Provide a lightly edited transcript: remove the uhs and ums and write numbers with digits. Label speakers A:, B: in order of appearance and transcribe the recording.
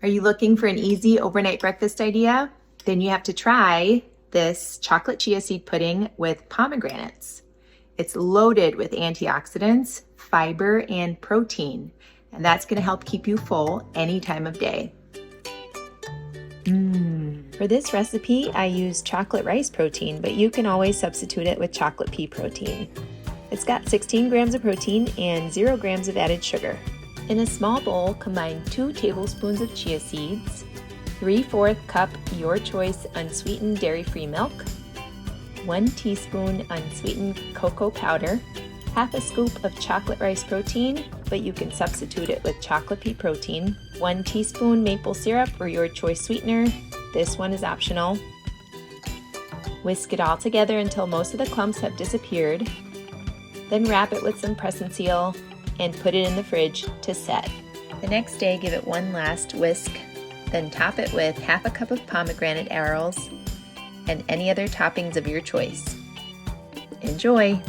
A: Are you looking for an easy overnight breakfast idea? Then you have to try this chocolate chia seed pudding with pomegranates. It's loaded with antioxidants, fiber, and protein, and that's going to help keep you full any time of day. For this recipe, I use chocolate rice protein, but you can always substitute it with chocolate pea protein. It's got 16 grams of protein and 0 grams of added sugar. In a small bowl, combine 2 tablespoons of chia seeds, 3/4 cup your choice unsweetened dairy-free milk, 1 teaspoon unsweetened cocoa powder, half a scoop of chocolate rice protein, but you can substitute it with chocolate pea protein, 1 teaspoon maple syrup or your choice sweetener. This one is optional. Whisk it all together until most of the clumps have disappeared. Then wrap it with some press and seal and put it in the fridge to set. The next day, give it one last whisk, then top it with half a cup of pomegranate arils and any other toppings of your choice. Enjoy!